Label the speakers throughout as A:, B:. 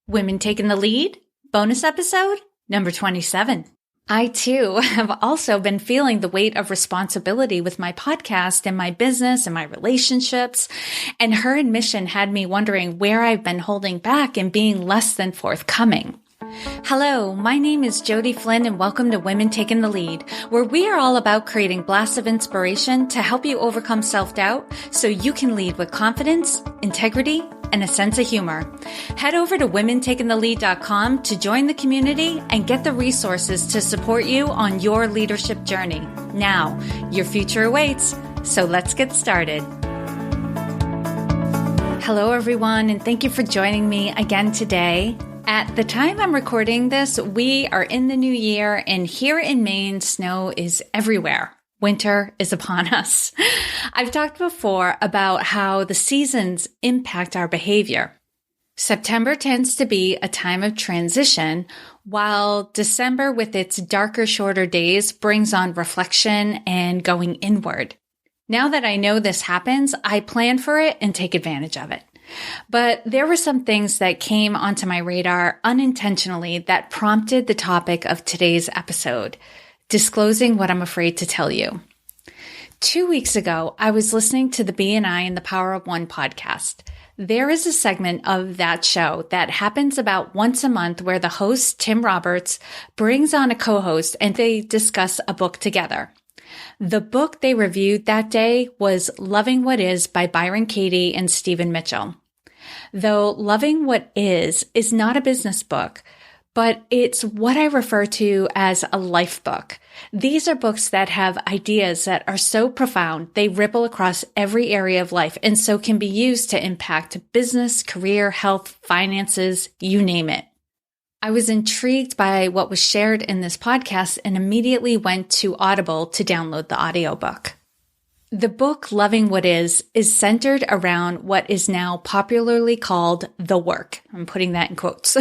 A: Women Taking the Lead, bonus episode number 27. I too have also been feeling the weight of responsibility with my podcast and my business and my relationships. And her admission had me wondering where I've been holding back and being less than forthcoming. Hello, my name is Jody Flynn and welcome to Women Taking the Lead, where we are all about creating blasts of inspiration to help you overcome self-doubt so you can lead with confidence, integrity, and a sense of humor. Head over to womentakingthelead.com to join the community and get the resources to support you on your leadership journey. Now, your future awaits, so let's get started. Hello, everyone, and thank you for joining me again today. At the time I'm recording this, we are in the new year, and here in Maine, snow is everywhere. Winter is upon us. I've talked before about how the seasons impact our behavior. September tends to be a time of transition, while December, with its darker, shorter days, brings on reflection and going inward. Now that I know this happens, I plan for it and take advantage of it. But there were some things that came onto my radar unintentionally that prompted the topic of today's episode, disclosing what I'm afraid to tell you. 2 weeks ago, I was listening to the B&I and the Power of One podcast. There is a segment of that show that happens about once a month where the host, Tim Roberts, brings on a co-host and they discuss a book together. The book they reviewed that day was Loving What Is by Byron Katie and Stephen Mitchell. Though Loving What Is not a business book, but it's what I refer to as a life book. These are books that have ideas that are so profound, they ripple across every area of life and so can be used to impact business, career, health, finances, you name it. I was intrigued by what was shared in this podcast and immediately went to Audible to download the audiobook. The book, Loving What Is centered around what is now popularly called the work. I'm putting that in quotes.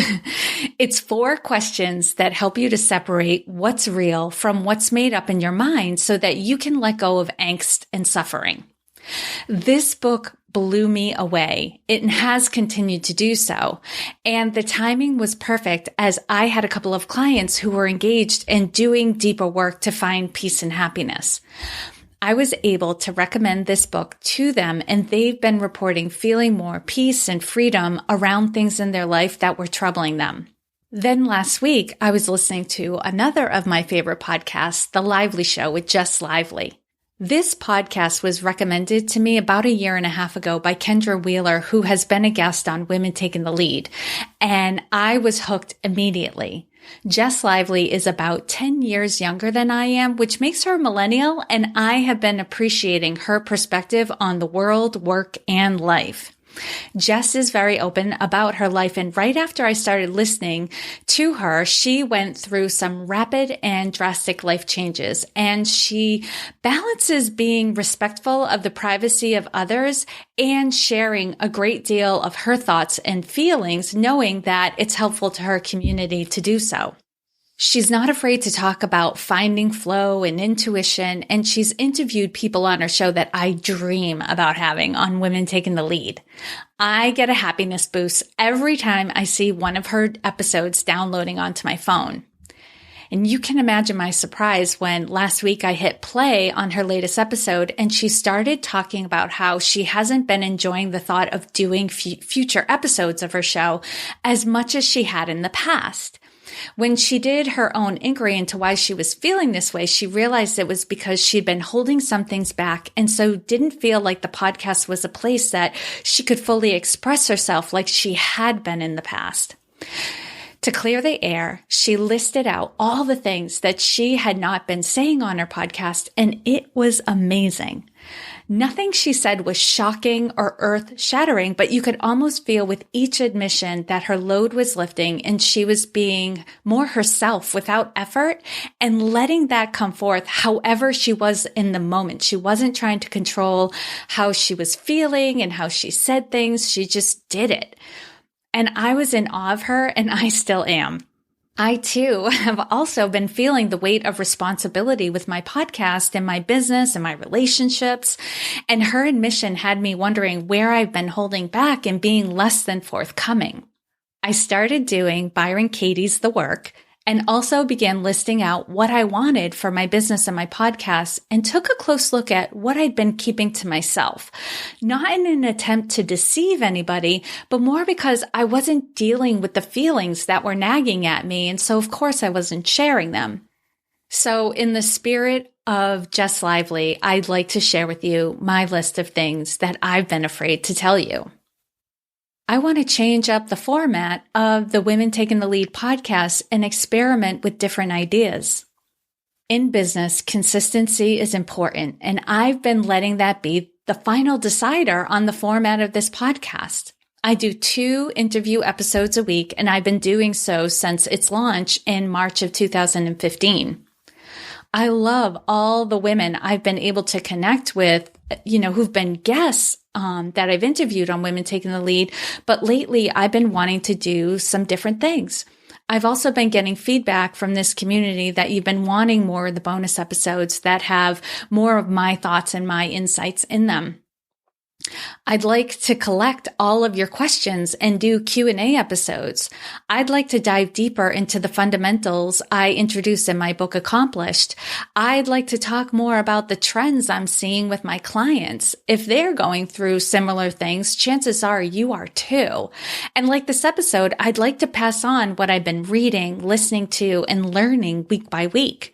A: It's 4 questions that help you to separate what's real from what's made up in your mind so that you can let go of angst and suffering. This book blew me away. It has continued to do so. And the timing was perfect as I had a couple of clients who were engaged in doing deeper work to find peace and happiness. I was able to recommend this book to them, and they've been reporting feeling more peace and freedom around things in their life that were troubling them. Then last week, I was listening to another of my favorite podcasts, The Lively Show with Just Lively. This podcast was recommended to me about 1.5 years ago by Kendra Wheeler, who has been a guest on Women Taking the Lead, and I was hooked immediately. Jess Lively is about 10 years younger than I am, which makes her a millennial, and I have been appreciating her perspective on the world, work, and life. Jess is very open about her life, and right after I started listening to her, she went through some rapid and drastic life changes, and she balances being respectful of the privacy of others and sharing a great deal of her thoughts and feelings, knowing that it's helpful to her community to do so. She's not afraid to talk about finding flow and intuition, and she's interviewed people on her show that I dream about having on Women Taking the Lead. I get a happiness boost every time I see one of her episodes downloading onto my phone. And you can imagine my surprise when last week I hit play on her latest episode and she started talking about how she hasn't been enjoying the thought of doing future episodes of her show as much as she had in the past. When she did her own inquiry into why she was feeling this way, she realized it was because she'd been holding some things back and so didn't feel like the podcast was a place that she could fully express herself like she had been in the past. To clear the air, she listed out all the things that she had not been saying on her podcast, and it was amazing. Nothing she said was shocking or earth-shattering, but you could almost feel with each admission that her load was lifting and she was being more herself without effort and letting that come forth however she was in the moment. She wasn't trying to control how she was feeling and how she said things. She just did it. And I was in awe of her, and I still am. I too have also been feeling the weight of responsibility with my podcast and my business and my relationships. And her admission had me wondering where I've been holding back and being less than forthcoming. I started doing Byron Katie's The Work and also began listing out what I wanted for my business and my podcast and took a close look at what I'd been keeping to myself, not in an attempt to deceive anybody, but more because I wasn't dealing with the feelings that were nagging at me. And so of course I wasn't sharing them. So in the spirit of Just Lively, I'd like to share with you my list of things that I've been afraid to tell you. I want to change up the format of the Women Taking the Lead podcast and experiment with different ideas. In business, consistency is important, and I've been letting that be the final decider on the format of this podcast. I do 2 interview episodes a week, and I've been doing so since its launch in March of 2015. I love all the women I've been able to connect with, who've been guests that I've interviewed on Women Taking the Lead. But lately, I've been wanting to do some different things. I've also been getting feedback from this community that you've been wanting more of the bonus episodes that have more of my thoughts and my insights in them. I'd like to collect all of your questions and do Q&A episodes. I'd like to dive deeper into the fundamentals I introduced in my book, Accomplished. I'd like to talk more about the trends I'm seeing with my clients. If they're going through similar things, chances are you are too. And like this episode, I'd like to pass on what I've been reading, listening to, and learning week by week.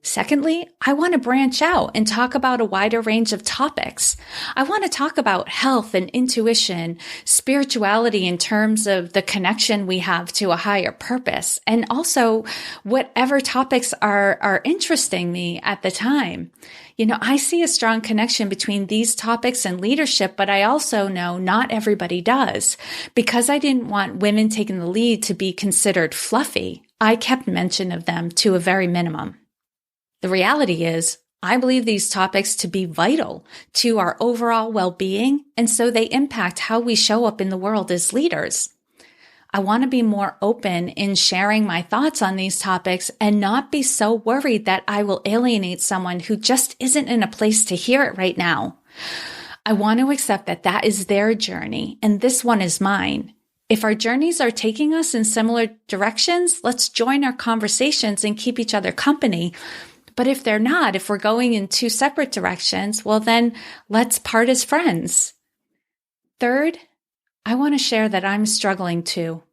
A: Secondly, I want to branch out and talk about a wider range of topics. I want to talk about health and intuition, spirituality in terms of the connection we have to a higher purpose, and also whatever topics are interesting me at the time. I see a strong connection between these topics and leadership, but I also know not everybody does. Because I didn't want Women Taking the Lead to be considered fluffy, I kept mention of them to a very minimum. The reality is, I believe these topics to be vital to our overall well-being, and so they impact how we show up in the world as leaders. I want to be more open in sharing my thoughts on these topics and not be so worried that I will alienate someone who just isn't in a place to hear it right now. I want to accept that that is their journey, and this one is mine. If our journeys are taking us in similar directions, let's join our conversations and keep each other company. But if they're not, if we're going in 2 separate directions, well, then let's part as friends. Third, I want to share that I'm struggling too.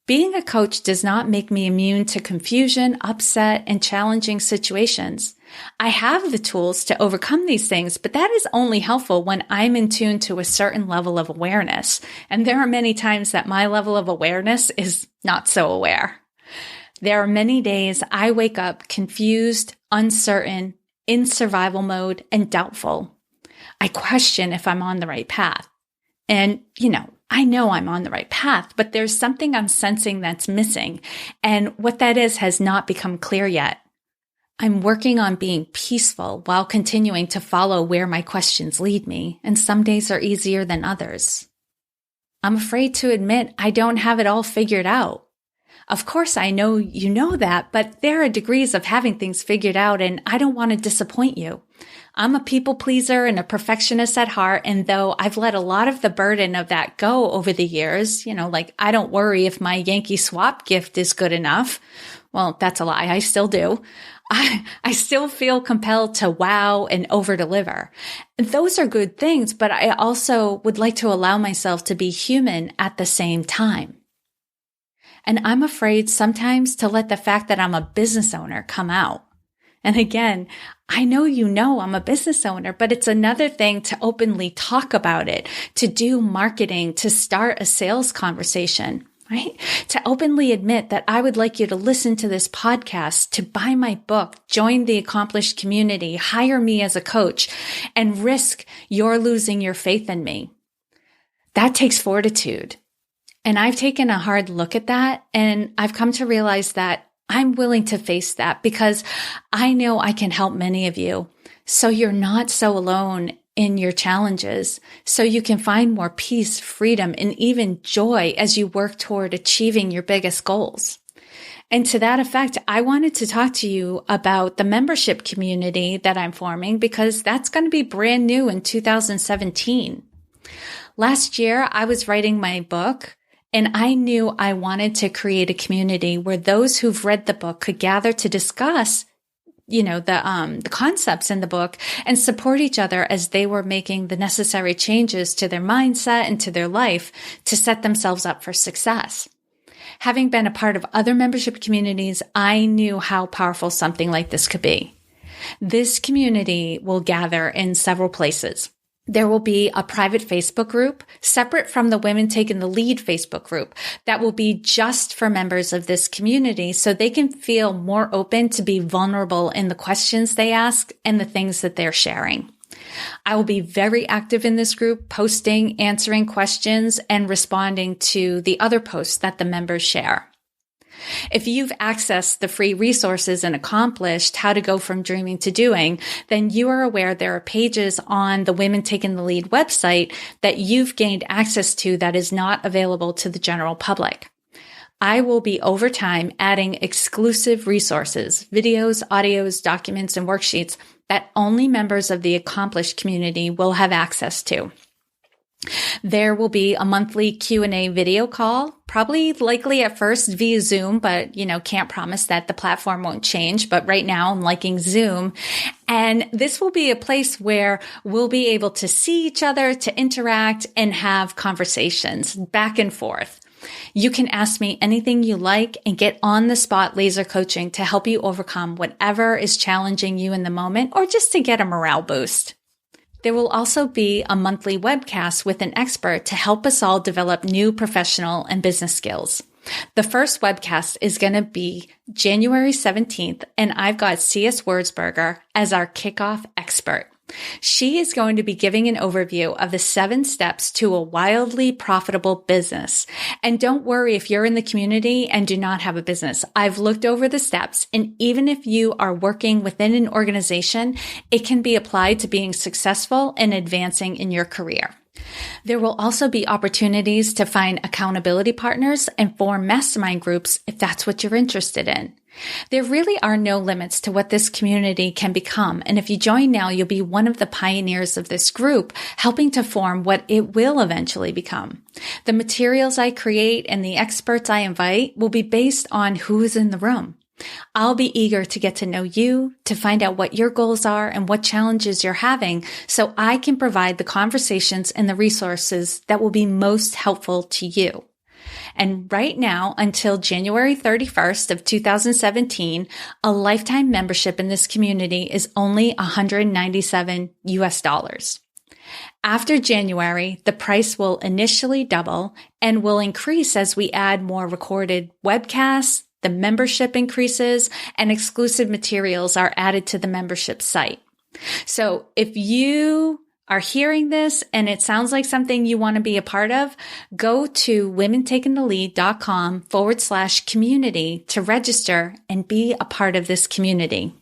A: Being a coach does not make me immune to confusion, upset, and challenging situations. I have the tools to overcome these things, but that is only helpful when I'm in tune to a certain level of awareness. And there are many times that my level of awareness is not so aware. There are many days I wake up confused, uncertain, in survival mode, and doubtful. I question if I'm on the right path. And, I know I'm on the right path, but there's something I'm sensing that's missing. And what that is has not become clear yet. I'm working on being peaceful while continuing to follow where my questions lead me. And some days are easier than others. I'm afraid to admit I don't have it all figured out. Of course, I know you know that, but there are degrees of having things figured out, and I don't want to disappoint you. I'm a people pleaser and a perfectionist at heart, and though I've let a lot of the burden of that go over the years, I don't worry if my Yankee swap gift is good enough. Well, that's a lie. I still do. I still feel compelled to wow and over-deliver. Those are good things, but I also would like to allow myself to be human at the same time. And I'm afraid sometimes to let the fact that I'm a business owner come out. And again, I know I'm a business owner, but it's another thing to openly talk about it, to do marketing, to start a sales conversation, right? To openly admit that I would like you to listen to this podcast, to buy my book, join the Accomplished community, hire me as a coach, and risk your losing your faith in me. That takes fortitude. And I've taken a hard look at that, and I've come to realize that I'm willing to face that because I know I can help many of you. So you're not so alone in your challenges, so you can find more peace, freedom, and even joy as you work toward achieving your biggest goals. And to that effect, I wanted to talk to you about the membership community that I'm forming because that's going to be brand new in 2017. Last year, I was writing my book, And I knew I wanted to create a community where those who've read the book could gather to discuss, the concepts in the book and support each other as they were making the necessary changes to their mindset and to their life to set themselves up for success. Having been a part of other membership communities, I knew how powerful something like this could be. This community will gather in several places. There will be a private Facebook group separate from the Women Taking the Lead Facebook group that will be just for members of this community so they can feel more open to be vulnerable in the questions they ask and the things that they're sharing. I will be very active in this group, posting, answering questions, and responding to the other posts that the members share. If you've accessed the free resources and accomplished how to go from dreaming to doing, then you are aware there are pages on the Women Taking the Lead website that you've gained access to that is not available to the general public. I will be over time adding exclusive resources, videos, audios, documents, and worksheets that only members of the accomplished community will have access to. There will be a monthly Q&A video call, probably likely at first via Zoom, but, can't promise that the platform won't change. But right now I'm liking Zoom. And this will be a place where we'll be able to see each other, to interact and have conversations back and forth. You can ask me anything you like and get on the spot laser coaching to help you overcome whatever is challenging you in the moment or just to get a morale boost. There will also be a monthly webcast with an expert to help us all develop new professional and business skills. The first webcast is going to be January 17th, and I've got C.S. Wurzberger as our kickoff expert. She is going to be giving an overview of the 7 steps to a wildly profitable business. And don't worry if you're in the community and do not have a business. I've looked over the steps, and even if you are working within an organization, it can be applied to being successful and advancing in your career. There will also be opportunities to find accountability partners and form mastermind groups if that's what you're interested in. There really are no limits to what this community can become, and if you join now, you'll be one of the pioneers of this group, helping to form what it will eventually become. The materials I create and the experts I invite will be based on who's in the room. I'll be eager to get to know you, to find out what your goals are and what challenges you're having, so I can provide the conversations and the resources that will be most helpful to you. And right now, until January 31st of 2017, a lifetime membership in this community is only $197. After January, the price will initially double and will increase as we add more recorded webcasts, the membership increases, and exclusive materials are added to the membership site. So if you are hearing this and it sounds like something you want to be a part of, go to womentakingthelead.com/community to register and be a part of this community.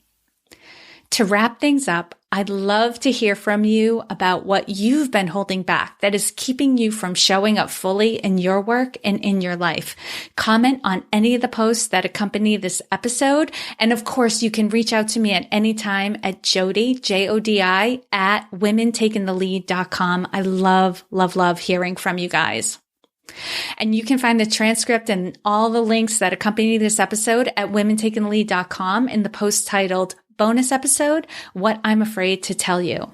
A: To wrap things up, I'd love to hear from you about what you've been holding back that is keeping you from showing up fully in your work and in your life. Comment on any of the posts that accompany this episode. And of course, you can reach out to me at any time at Jodi, Jodi, at womentakingthelead.com. I love, love, love hearing from you guys. And you can find the transcript and all the links that accompany this episode at womentakingthelead.com in the post titled Bonus Episode, What I'm Afraid to Tell You.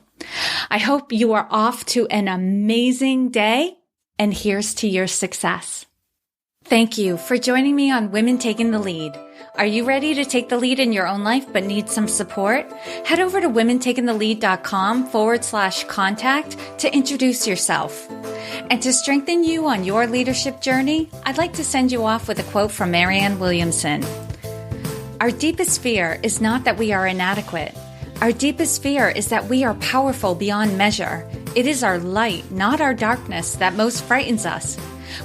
A: I hope you are off to an amazing day, and here's to your success. Thank you for joining me on Women Taking the Lead. Are you ready to take the lead in your own life but need some support? Head over to womentakingthelead.com/contact to introduce yourself. And to strengthen you on your leadership journey, I'd like to send you off with a quote from Marianne Williamson. Our deepest fear is not that we are inadequate. Our deepest fear is that we are powerful beyond measure. It is our light, not our darkness, that most frightens us.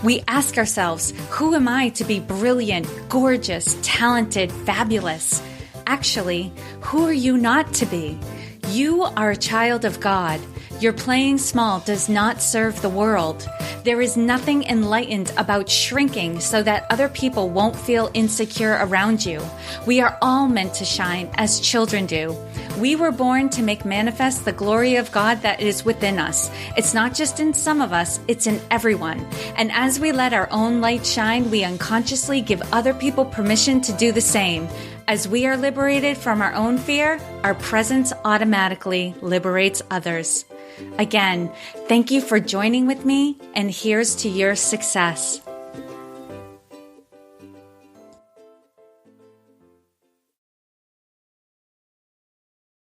A: We ask ourselves, who am I to be brilliant, gorgeous, talented, fabulous? Actually, who are you not to be? You are a child of God. Your playing small does not serve the world. There is nothing enlightened about shrinking so that other people won't feel insecure around you. We are all meant to shine as children do. We were born to make manifest the glory of God that is within us. It's not just in some of us, it's in everyone. And as we let our own light shine, we unconsciously give other people permission to do the same. As we are liberated from our own fear, our presence automatically liberates others. Again, thank you for joining with me, and here's to your success.